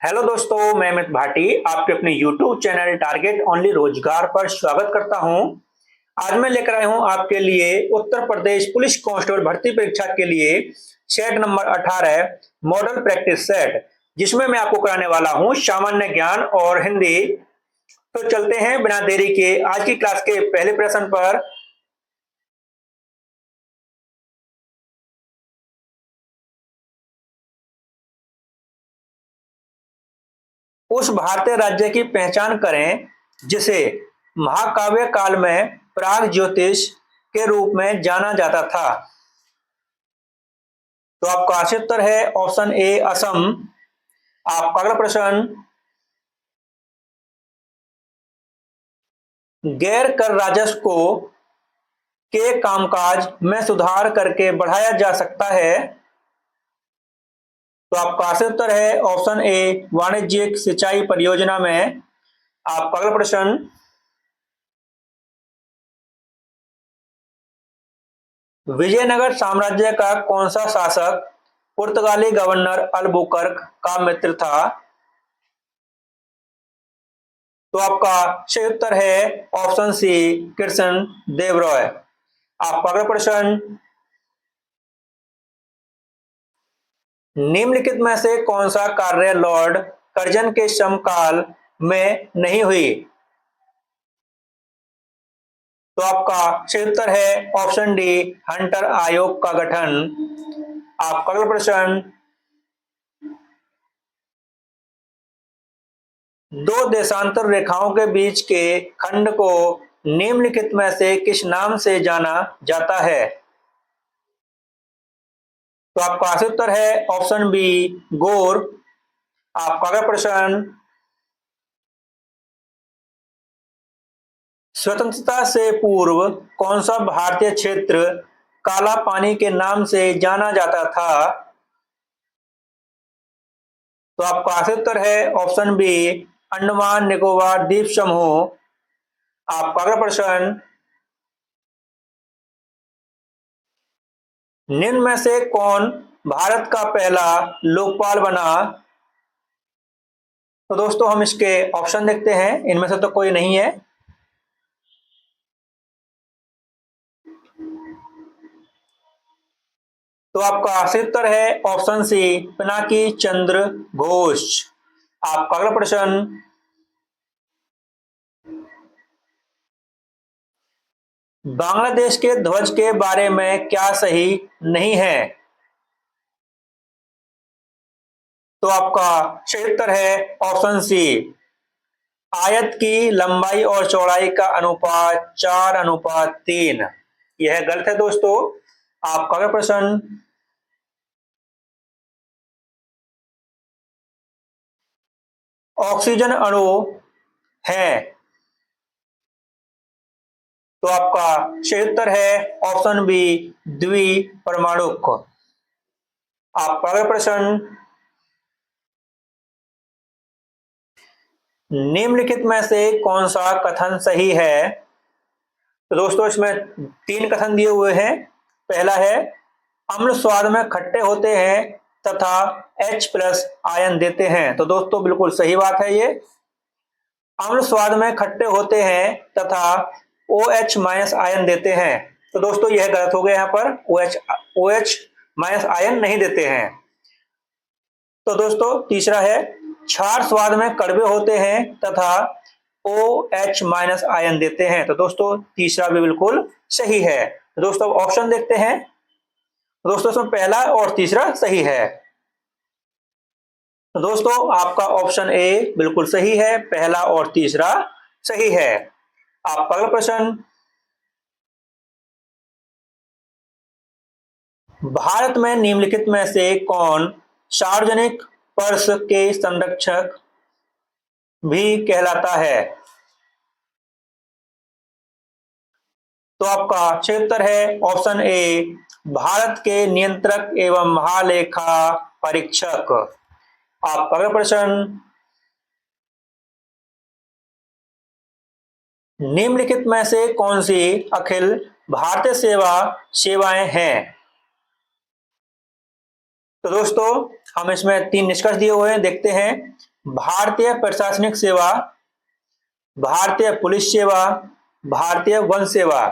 Hello दोस्तों, मैं अमित भाटी आपके अपने YouTube चैनल टारगेट ओनली रोजगार पर स्वागत करता हूं। आज मैं लेकर आया हूं आपके लिए उत्तर प्रदेश पुलिस कांस्टेबल भर्ती परीक्षा के लिए set number 18 model practice set, जिसमें मैं आपको कराने वाला हूं सामान्य ज्ञान और हिंदी। तो चलते हैं बिना देरी के आज की क्लास के पहले प्रश्न पर। उस भारतीय राज्य की पहचान करें जिसे महाकाव्य काल में प्राग ज्योतिष के रूप में जाना जाता था। तो आपका सही उत्तर है ऑप्शन ए असम। आपका अगला प्रश्न, गैर कर राजस्व को के कामकाज में सुधार करके बढ़ाया जा सकता है। तो आपका सही उत्तर है ऑप्शन ए वाणिज्यिक सिंचाई परियोजना में। आपका अगला प्रश्न, विजयनगर साम्राज्य का कौन सा शासक पुर्तगाली गवर्नर अल्बुकर्क का मित्र था। तो आपका सही उत्तर है ऑप्शन सी कृष्ण देव रॉय। आपका अगला प्रश्न, निम्नलिखित में से कौन सा कार्य लॉर्ड कर्जन के समकाल में नहीं हुई। तो आपका सही उत्तर है ऑप्शन डी हंटर आयोग का गठन। आपका अगला प्रश्न, दो देशांतर रेखाओं के बीच के खंड को निम्नलिखित में से किस नाम से जाना जाता है। तो आपका सही उत्तर है ऑप्शन बी गोर। आपका अगला प्रश्न, स्वतंत्रता से पूर्व कौन सा भारतीय क्षेत्र काला पानी के नाम से जाना जाता था। तो आपका सही उत्तर है ऑप्शन बी अंडमान निकोबार द्वीप समूह। आपका अगला प्रश्न, निम्न में से कौन भारत का पहला लोकपाल बना। तो दोस्तों हम इसके ऑप्शन देखते हैं, इनमें से तो कोई नहीं है। तो आपका सही उत्तर है ऑप्शन सी पिनाकी चंद्र घोष। आपका अगला प्रश्न, बांग्लादेश के ध्वज के बारे में क्या सही नहीं है। तो आपका सही उत्तर है ऑप्शन सी आयत की लंबाई और चौड़ाई का अनुपात 4:3। यह गलत है दोस्तों। आपका अगला प्रश्न, ऑक्सीजन अणु है। तो आपका सही उत्तर है ऑप्शन बी द्विपरमाणुक। आपका अगला प्रश्न, निम्नलिखित में से कौन सा कथन सही है। तो दोस्तों इसमें तीन कथन दिए हुए हैं। पहला है अम्ल स्वाद में खट्टे होते हैं तथा H+ आयन देते हैं। तो दोस्तों बिल्कुल सही बात है ये। अम्ल स्वाद में खट्टे होते हैं तथा OH- आयन देते हैं। तो दोस्तों यह गलत हो गया, यहाँ पर OH- आयन नहीं देते हैं। तो दोस्तों तीसरा है क्षार स्वाद में कड़वे होते हैं तथा OH- आयन देते हैं। तो दोस्तों तीसरा भी बिल्कुल सही है। तो दोस्तों ऑप्शन देखते हैं। तो दोस्तों इसमें पहला और तीसरा सही है। तो दोस्तों आपका ऑप्शन ए बिल्कुल सही है, पहला और तीसरा सही है। आपका अगला प्रश्न, भारत में निम्नलिखित में से कौन सार्वजनिक पर्स के संरक्षक भी कहलाता है। तो आपका सही उत्तर है ऑप्शन ए भारत के नियंत्रक एवं महालेखा परीक्षक। आपका अगला प्रश्न, निम्नलिखित में से कौन सी अखिल भारतीय सेवाएं हैं। तो दोस्तों हम इसमें तीन निष्कर्ष दिए हुए हैं, देखते हैं। भारतीय प्रशासनिक सेवा, भारतीय पुलिस सेवा, भारतीय वन सेवा।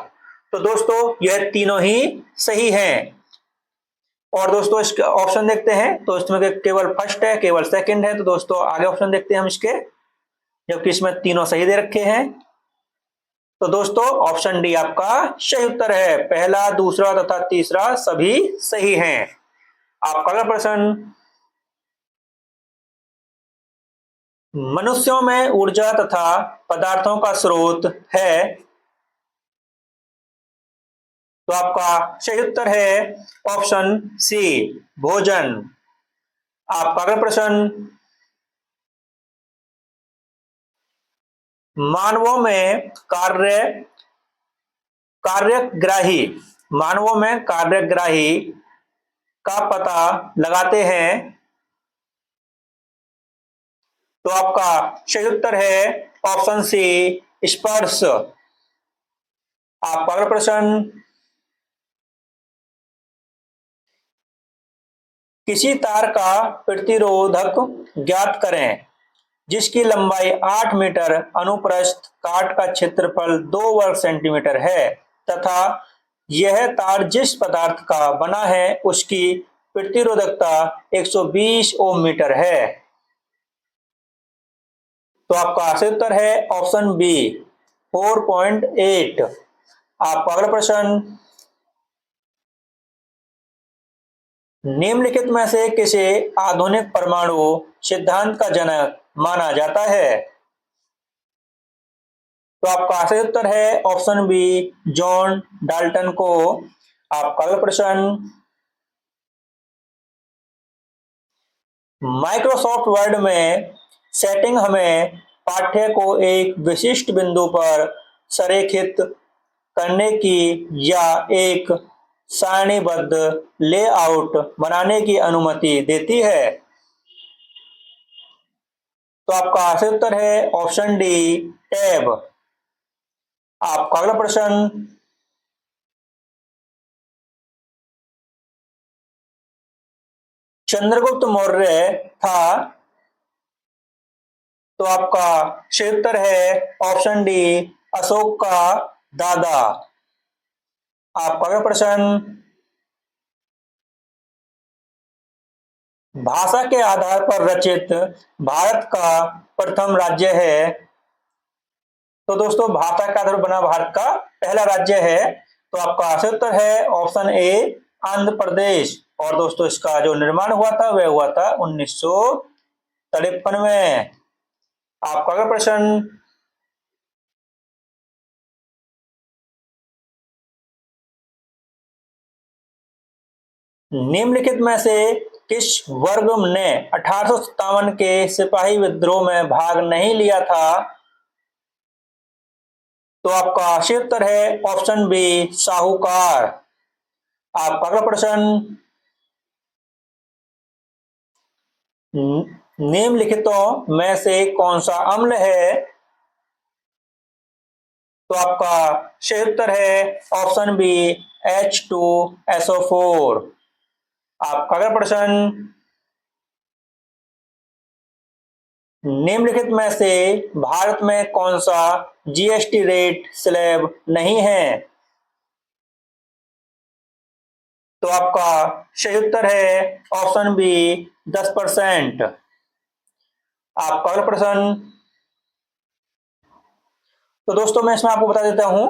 तो दोस्तों यह तीनों ही सही हैं। और दोस्तों इसके ऑप्शन देखते हैं, तो इसमें केवल फर्स्ट है, केवल सेकंड है। तो दोस्तों आगे ऑप्शन देखते हैं हम इसके, जबकि इसमें तीनों सही दे रखे हैं। तो दोस्तों ऑप्शन डी आपका सही उत्तर है। पहला, दूसरा तथा तीसरा सभी सही हैं। आपका अगला प्रश्न, मनुष्यों में ऊर्जा तथा पदार्थों का स्रोत है। तो आपका सही उत्तर है ऑप्शन सी, भोजन। आपका अगला प्रश्न, मानवों में कार्यग्राही, मानवों में कार्यग्राही का पता लगाते हैं। तो आपका सही उत्तर है ऑप्शन सी, स्पर्श। आपका अगला प्रश्न, किसी तार का प्रतिरोधक ज्ञात करें जिसकी लंबाई 8 मीटर, अनुप्रस्थ काट का क्षेत्रफल 2 वर्ग सेंटीमीटर है तथा यह तार जिस पदार्थ का बना है उसकी प्रतिरोधकता 120 ओम मीटर है। तो आपका सही उत्तर है ऑप्शन बी, 4.8। आपका अगला प्रश्न, निम्नलिखित में से किसे आधुनिक परमाणु सिद्धांत का जनक माना जाता है। तो आपका सही उत्तर है ऑप्शन बी, जॉन डाल्टन को। आपका अगला प्रश्न, माइक्रोसॉफ्ट वर्ड में सेटिंग हमें पाठ्य को एक विशिष्ट बिंदु पर संरेखित करने की या एक सारणीबद्ध लेआउट बनाने की अनुमति देती है। तो आपका सही उत्तर है ऑप्शन डी, टैब। आपका अगला प्रश्न, चंद्रगुप्त मौर्य था। तो आपका सही उत्तर है ऑप्शन डी, अशोक का दादा। आपका अगला प्रश्न, भाषा के आधार पर रचित भारत का प्रथम राज्य है। तो दोस्तों भाषा के आधार पर बना भारत का पहला राज्य है। तो आपका सही उत्तर है ऑप्शन ए, आंध्र प्रदेश। और दोस्तों इसका जो निर्माण हुआ था वह हुआ था 1953 में। आपका अगला प्रश्न, निम्नलिखित में से किस वर्ग ने 1857 के सिपाही विद्रोह में भाग नहीं लिया था। तो आपका सही उत्तर है ऑप्शन बी, साहूकार। आपका अगला प्रश्न, निम्नलिखितों में से कौन सा अम्ल है। तो आपका सही उत्तर है ऑप्शन बी, H2SO4। आपका अगला प्रश्न, निम्नलिखित में से भारत में कौन सा जीएसटी रेट स्लैब नहीं है। तो आपका सही उत्तर है ऑप्शन बी, 10%। आपका अगला प्रश्न, तो दोस्तों मैं इसमें आपको बता देता हूं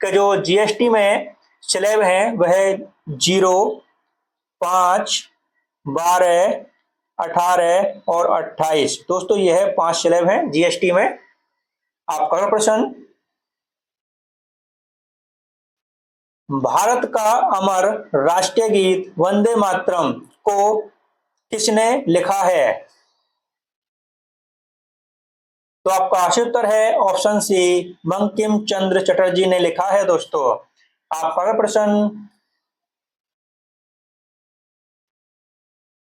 कि जो जीएसटी में स्लैब है वह 0, 5, 12, 18 और 28। दोस्तों यह 5 स्लैब हैं जीएसटी में। आपका अगला प्रश्न, भारत का अमर राष्ट्रीय गीत वंदे मातरम को किसने लिखा है। तो आपका सही उत्तर है ऑप्शन सी, बंकिम चंद्र चटर्जी ने लिखा है। दोस्तों आपका अगला प्रश्न,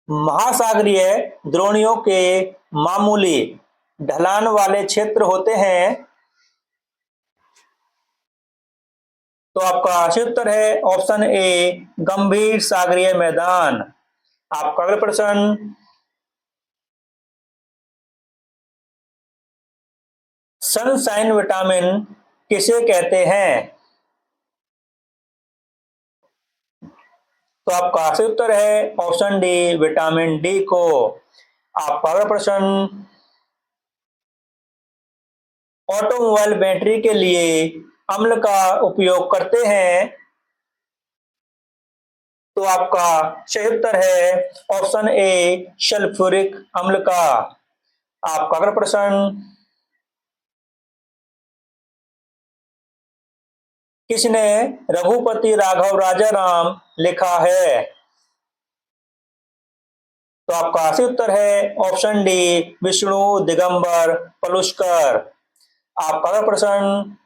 महासागरीय द्रोणियों के मामूली ढलान वाले क्षेत्र होते हैं। तो आपका सही उत्तर है ऑप्शन ए, गंभीर सागरीय मैदान। आपका अगला प्रश्न, सनशाइन विटामिन किसे कहते हैं? तो आपका सही उत्तर है ऑप्शन डी, विटामिन डी को। आपका अगला प्रश्न, ऑटोमोबाइल बैटरी के लिए अम्ल का उपयोग करते हैं? तो आपका सही उत्तर है ऑप्शन ए, सल्फ्यूरिक अम्ल का। आपका अगला प्रश्न, किसने रघुपति राघव राजाराम लिखा है? तो आपका सही उत्तर है ऑप्शन डी, विष्णु दिगंबर पलुस्कर। आपका अगला प्रश्न,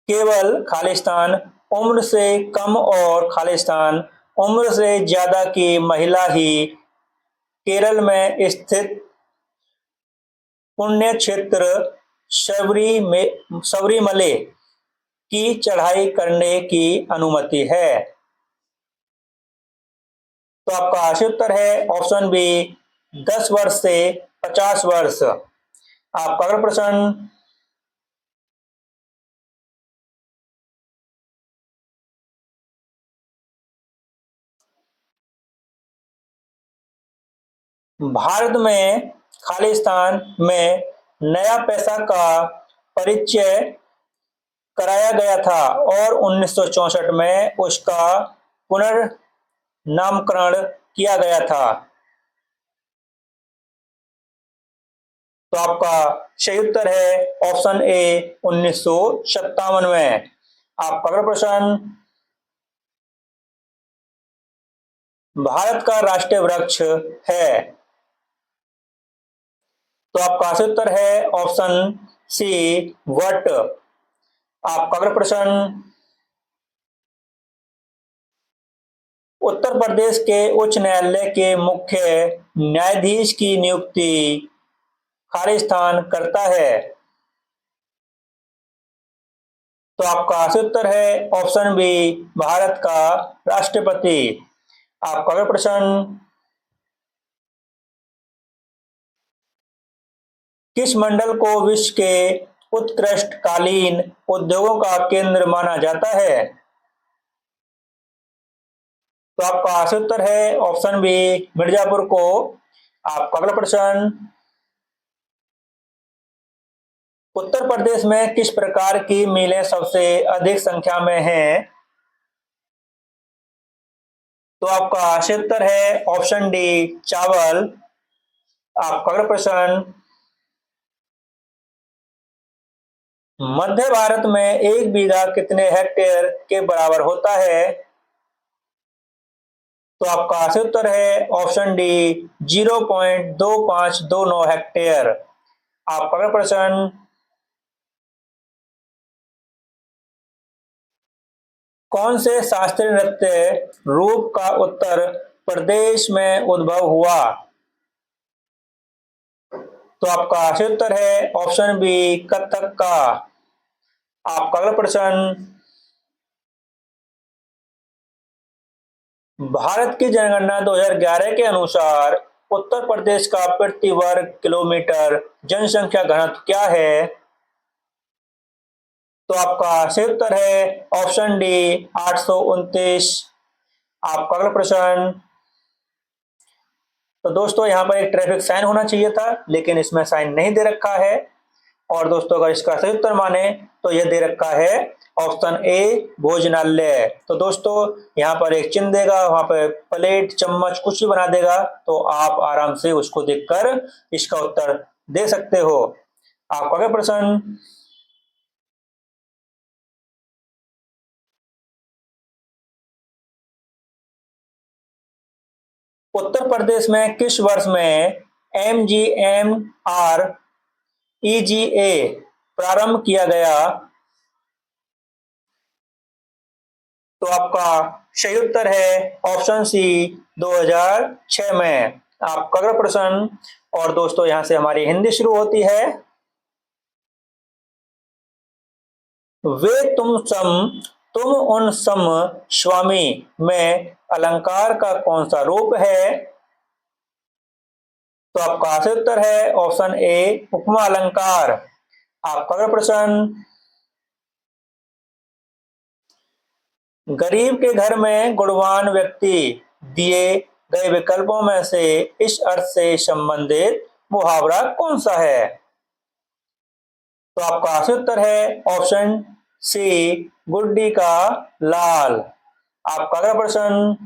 केवल खालिस्तान उम्र से कम और खालिस्तान उम्र से ज्यादा की महिला ही केरल में स्थित पुण्य क्षेत्र शबरीमले की चढ़ाई करने की अनुमति है? तो आपका सही उत्तर है ऑप्शन बी, 10 वर्ष से 50 वर्ष। आपका अगला प्रश्न, भारत में खालिस्तान में नया पैसा का परिचय कराया गया था और 1964 में उसका पुनर्नामकरण किया गया था। तो आपका सही उत्तर है ऑप्शन ए, 1957 में। आपका अगला प्रश्न, भारत का राष्ट्रीय वृक्ष है? तो आपका सही उत्तर है ऑप्शन सी, वट। आपका अगला प्रश्न, उत्तर प्रदेश के उच्च न्यायालय के मुख्य न्यायाधीश की नियुक्ति खालिस्तान करता है? तो आपका सही उत्तर है ऑप्शन बी, भारत का राष्ट्रपति। आपका अगला प्रश्न, किस मंडल को विश्व के उत्कृष्ट कालीन उद्योगों का केंद्र माना जाता है? तो आपका सही उत्तर है ऑप्शन बी, मिर्जापुर को। आपका अगला प्रश्न, उत्तर प्रदेश में किस प्रकार की मिलें सबसे अधिक संख्या में हैं? तो आपका सही उत्तर है ऑप्शन डी, चावल। आपका अगला प्रश्न, मध्य भारत में एक बीघा कितने हेक्टेयर के बराबर होता है? तो आपका सही उत्तर है ऑप्शन डी, 0.2529 हेक्टेयर। आपका अगला प्रश्न, कौन से शास्त्रीय नृत्य रूप का उत्तर प्रदेश में उद्भव हुआ? तो आपका सही उत्तर है ऑप्शन बी, कथक का। आपका अगला प्रश्न, भारत की जनगणना 2011 के अनुसार उत्तर प्रदेश का प्रति वर्ग किलोमीटर जनसंख्या घनत्व क्या है? तो आपका सही उत्तर है ऑप्शन डी, 829। आपका अगला प्रश्न, तो दोस्तों यहाँ पर एक ट्रैफिक साइन होना चाहिए था लेकिन इसमें साइन नहीं दे रखा है। और दोस्तों अगर इसका सही उत्तर माने तो यह दे रखा है ऑप्शन ए, भोजनालय। तो दोस्तों यहाँ पर एक चिन्ह देगा, वहां पर प्लेट चम्मच कुछ भी बना देगा, तो आप आराम से उसको देखकर इसका उत्तर दे सकते हो। आपका अगला प्रश्न, उत्तर प्रदेश में किस वर्ष में MGMREGA प्रारंभ किया गया? तो आपका सही उत्तर है ऑप्शन सी, 2006 में। आपका अगला प्रश्न, और दोस्तों यहां से हमारी हिंदी शुरू होती है। वे तुम उन सम स्वामी में अलंकार का कौन सा रूप है? तो आपका सही उत्तर है ऑप्शन ए उपमा अलंकार। आपका अगला प्रश्न, गरीब के घर में गुणवान व्यक्ति दिए गए विकल्पों में से इस अर्थ से संबंधित मुहावरा कौन सा है? तो आपका सही उत्तर है ऑप्शन सी गुड्डी का लाल। आपका अगला प्रश्न,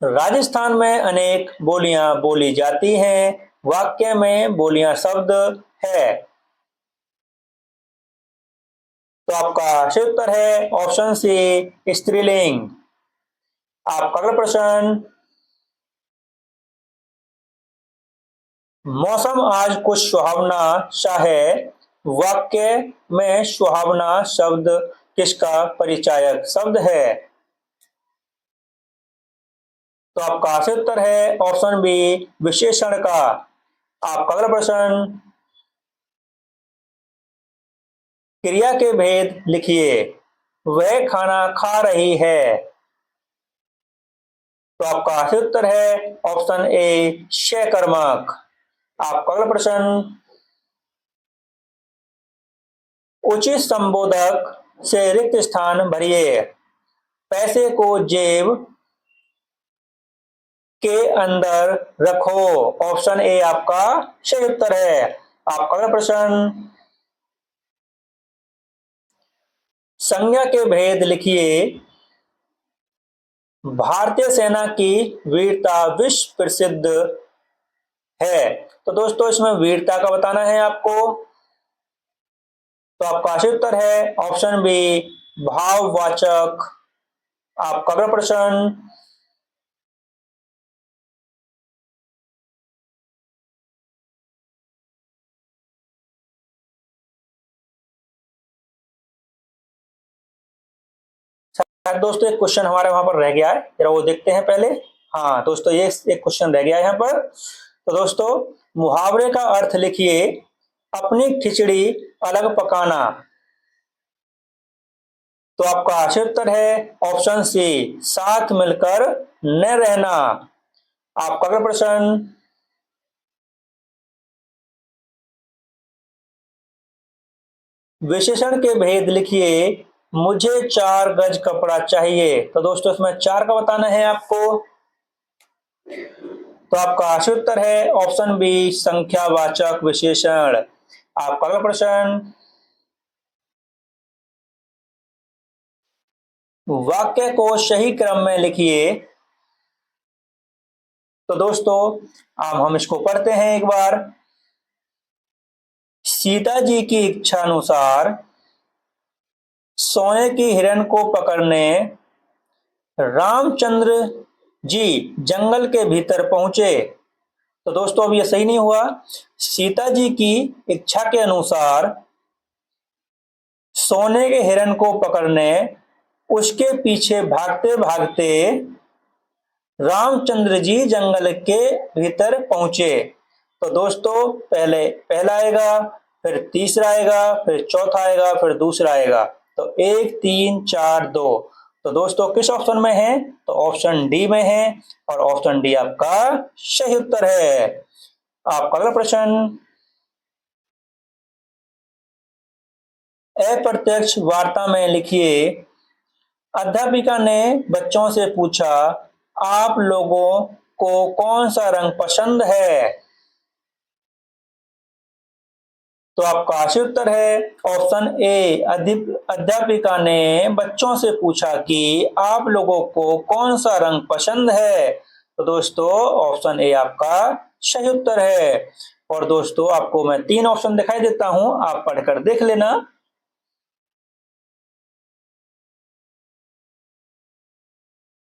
राजस्थान में अनेक बोलियां बोली जाती हैं, वाक्य में बोलियां शब्द है। तो आपका सही उत्तर है ऑप्शन सी स्त्रीलिंग। आपका अगला प्रश्न, मौसम आज कुछ सुहावना सा है, वाक्य में सुहावना शब्द किसका परिचायक शब्द है? तो आपका सही उत्तर है ऑप्शन बी विशेषण का। आपका अगला प्रश्न, क्रिया के भेद लिखिए, वह खाना खा रही है। तो आपका सही उत्तर है ऑप्शन ए शकर्मक। आपका अगला प्रश्न, उचित संबोधक से रिक्त स्थान भरिए, पैसे को जेब के अंदर रखो। ऑप्शन ए आपका सही उत्तर है। आपका अगला प्रश्न, संज्ञा के भेद लिखिए, भारतीय सेना की वीरता विश्व प्रसिद्ध है। तो दोस्तों इसमें वीरता का बताना है आपको। तो आपका सही उत्तर है ऑप्शन बी भाववाचक। आपका अगला प्रश्न, शायद दोस्तों एक क्वेश्चन हमारे वहां पर रह गया है, जरा वो देखते हैं पहले। हाँ दोस्तों ये एक क्वेश्चन रह गया है यहाँ पर। तो दोस्तों मुहावरे का अर्थ लिखिए, अपनी खिचड़ी अलग पकाना। तो आपका सही उत्तर है ऑप्शन सी साथ मिलकर न रहना। आपका अगला प्रश्न, विशेषण के भेद लिखिए, मुझे 4 गज कपड़ा चाहिए। तो दोस्तों इसमें 4 का बताना है आपको। तो आपका सही उत्तर है ऑप्शन बी संख्यावाचक विशेषण। आपका अगला प्रश्न, वाक्य को सही क्रम में लिखिए। तो दोस्तों अब हम इसको पढ़ते हैं एक बार। सीता जी की इच्छा अनुसार सोने की हिरण को पकड़ने रामचंद्र जी जंगल के भीतर पहुंचे। तो दोस्तों अब ये सही नहीं हुआ। सीता जी की इच्छा के अनुसार सोने के हिरण को पकड़ने उसके पीछे भागते भागते रामचंद्र जी जंगल के भीतर पहुंचे। तो दोस्तों पहले पहला आएगा, फिर तीसरा आएगा, फिर चौथा आएगा, फिर दूसरा आएगा। तो 1 3 4 2। तो दोस्तों किस ऑप्शन में है? तो ऑप्शन डी में है, और ऑप्शन डी आपका सही उत्तर है। आपका अगला प्रश्न, अप्रत्यक्ष वार्ता में लिखिए, अध्यापिका ने बच्चों से पूछा, आप लोगों को कौन सा रंग पसंद है? तो आपका सही उत्तर है ऑप्शन ए अध्यापिका ने बच्चों से पूछा कि आप लोगों को कौन सा रंग पसंद है। तो दोस्तों ऑप्शन ए आपका सही उत्तर है। और दोस्तों आपको मैं 3 ऑप्शन दिखाई देता हूं, आप पढ़कर देख लेना।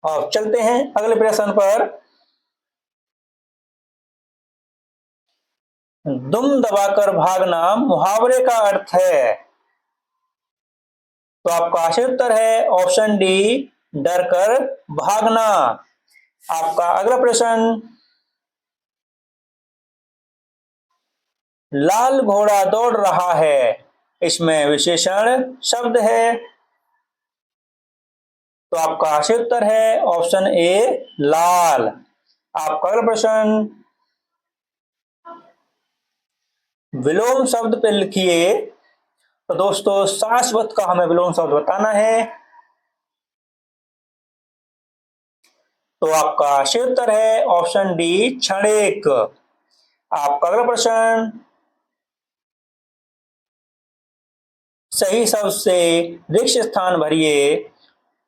और चलते हैं अगले प्रश्न पर। दुम दबाकर भागना मुहावरे का अर्थ है। तो आपका सही उत्तर है ऑप्शन डी डर कर भागना। आपका अगला प्रश्न, लाल घोड़ा दौड़ रहा है, इसमें विशेषण शब्द है। तो आपका सही उत्तर है ऑप्शन ए लाल। आपका अगला प्रश्न, विलोम शब्द पे लिखिए। तो दोस्तों शाश्वत का हमें विलोम शब्द बताना है। तो आपका सही उत्तर है ऑप्शन डी क्षणिक। आपका अगला प्रश्न, सही शब्द से रिक्त स्थान भरिए।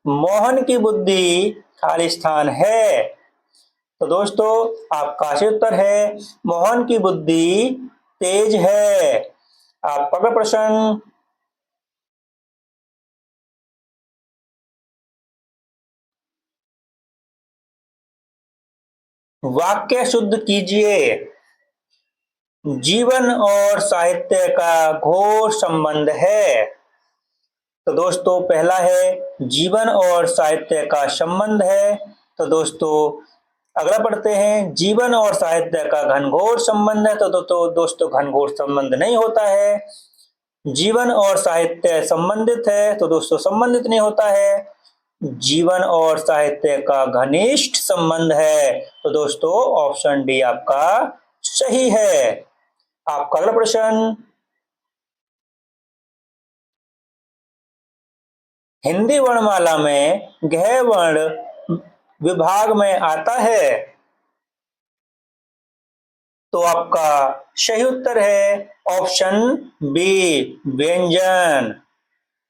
मोहन की बुद्धि खाली स्थान है। तो दोस्तों आपका सही उत्तर है मोहन की बुद्धि तेज है। आपका अगला प्रश्न, वाक्य शुद्ध कीजिए। जीवन और साहित्य का घोर संबंध है। तो दोस्तों पहला है जीवन और साहित्य का संबंध है। तो दोस्तों अगला पढ़ते हैं, जीवन और साहित्य का घनघोर संबंध है। तो दोस्तों घनघोर संबंध नहीं होता है। जीवन और साहित्य संबंधित है। तो दोस्तों संबंधित नहीं होता है। जीवन और साहित्य का घनिष्ठ संबंध है। तो दोस्तों ऑप्शन डी आपका सही है। आपका अगला प्रश्न, हिंदी वर्णमाला में गह वर्ण विभाग में आता है। तो आपका सही उत्तर है ऑप्शन बी व्यंजन।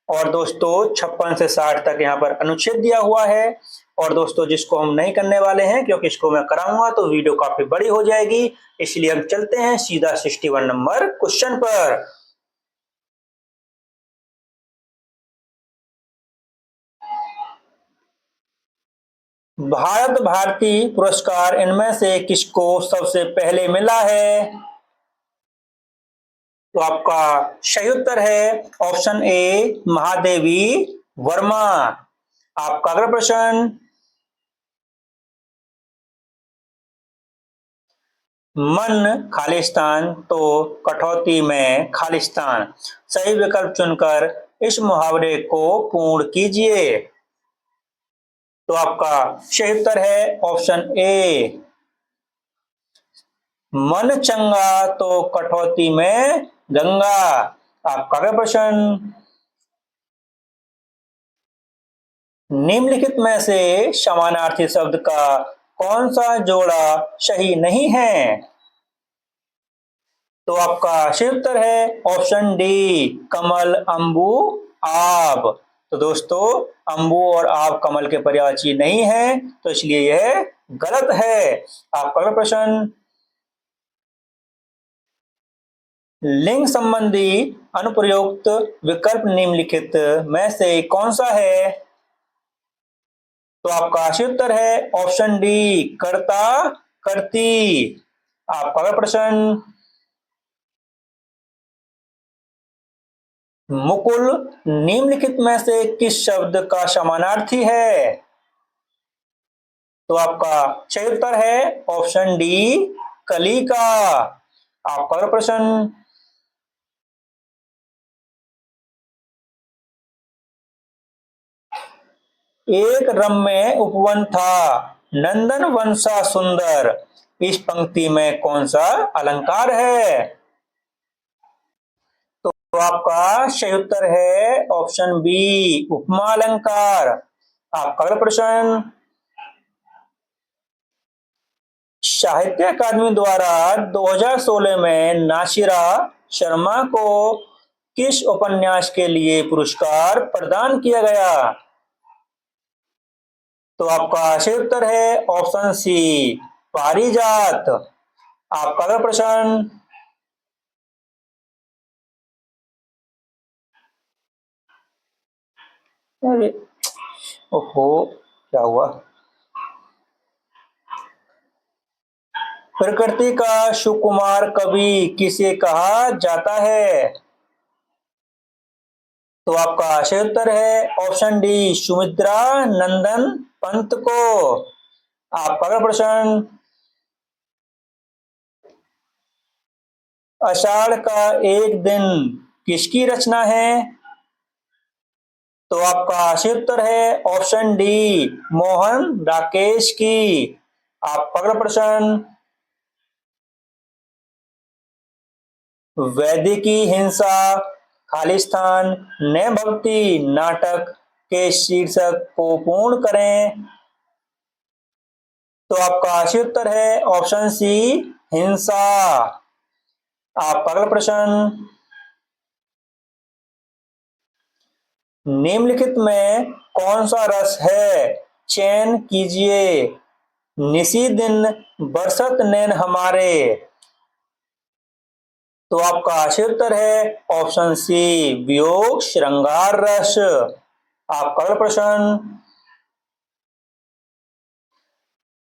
और दोस्तों 56 से 60 तक यहाँ पर अनुच्छेद दिया हुआ है। और दोस्तों जिसको हम नहीं करने वाले हैं क्योंकि इसको मैं कराऊंगा तो वीडियो काफी बड़ी हो जाएगी, इसलिए हम चलते हैं सीधा 61 नंबर क्वेश्चन पर। भारत भारती पुरस्कार इनमें से किसको सबसे पहले मिला है। तो आपका सही उत्तर है ऑप्शन ए महादेवी वर्मा। आपका अगला प्रश्न, मन खालिस्तान तो कटौती में खालिस्तान, सही विकल्प चुनकर इस मुहावरे को पूर्ण कीजिए। तो आपका सही उत्तर है ऑप्शन ए, मन चंगा तो कटौती में गंगा। आपका अगला प्रश्न, निम्नलिखित में से समानार्थी शब्द का कौन सा जोड़ा सही नहीं है। तो आपका सही उत्तर है ऑप्शन डी कमल अम्बु आब। तो दोस्तों अम्बु और आब कमल के पर्यायवाची नहीं है, तो इसलिए यह गलत है। आपका अगला प्रश्न, लिंग संबंधी अनुप्रयुक्त विकल्प निम्नलिखित में से कौन सा है। तो आपका सही उत्तर है ऑप्शन डी कर्ता करती। आपका अगला प्रश्न, मुकुल निम्नलिखित में से किस शब्द का समानार्थी है। तो आपका सही उत्तर है ऑप्शन डी कली का। आपका अगला प्रश्न, एक रम्य उपवन था नंदन वंशा सुंदर, इस पंक्ति में कौन सा अलंकार है। तो आपका सही उत्तर है ऑप्शन बी उपमा अलंकार। आपका अगला प्रश्न, साहित्य अकादमी द्वारा 2016 में नासिरा शर्मा को किस उपन्यास के लिए पुरस्कार प्रदान किया गया। तो आपका सही उत्तर है ऑप्शन सी पारिजात। आपका अगला प्रश्न, अरे ओहो क्या हुआ, प्रकृति का सुकुमार कवि किसे कहा जाता है। तो आपका सही उत्तर है ऑप्शन डी सुमित्रा नंदन पंत को। आपका अगला प्रश्न, आषाढ़ का एक दिन किसकी रचना है। तो आपका सही उत्तर है ऑप्शन डी, मोहन राकेश की। आप अगला प्रश्न, वैदिकी हिंसा खालिस्तान ने भक्ति नाटक के शीर्षक को पूर्ण करें। तो आपका सही उत्तर है ऑप्शन सी, हिंसा। आप अगला प्रश्न, निम्नलिखित में कौन सा रस है, चयन कीजिए। निसी दिन बरसत नैन हमारे। तो आपका सही उत्तर है ऑप्शन सी, वियोग श्रृंगार रस। आपका अगला प्रश्न,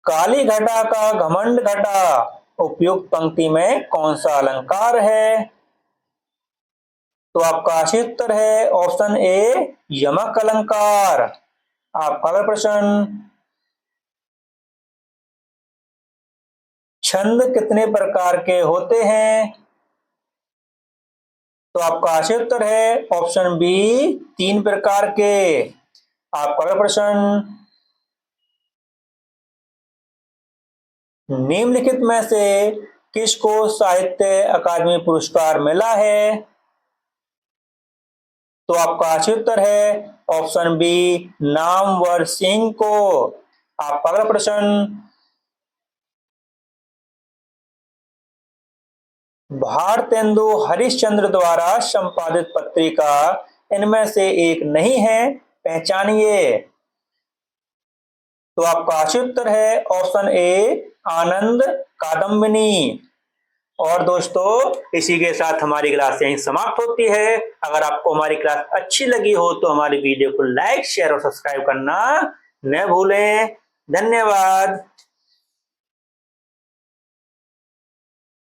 काली घटा का घमंड घटा उपयुक्त पंक्ति में कौन सा अलंकार है। तो आपका सही उत्तर है ऑप्शन ए, यमक अलंकार। आपका अगला प्रश्न, छंद कितने प्रकार के होते हैं। तो आपका सही उत्तर है ऑप्शन बी, 3 प्रकार के। आपका अगला प्रश्न, निम्नलिखित में से किसको साहित्य अकादमी पुरस्कार मिला है। तो आपका सही उत्तर है ऑप्शन बी, नामवर सिंह को। आपका अगला प्रश्न, भारतेंदु हरिश्चंद्र द्वारा संपादित पत्रिका इनमें से एक नहीं है, पहचानिए। तो आपका सही उत्तर है ऑप्शन ए, आनंद कादम्बिनी। और दोस्तों, इसी के साथ हमारी क्लास यहीं समाप्त होती है। अगर आपको हमारी क्लास अच्छी लगी हो तो हमारी वीडियो को लाइक, शेयर और सब्सक्राइब करना न भूलें। धन्यवाद।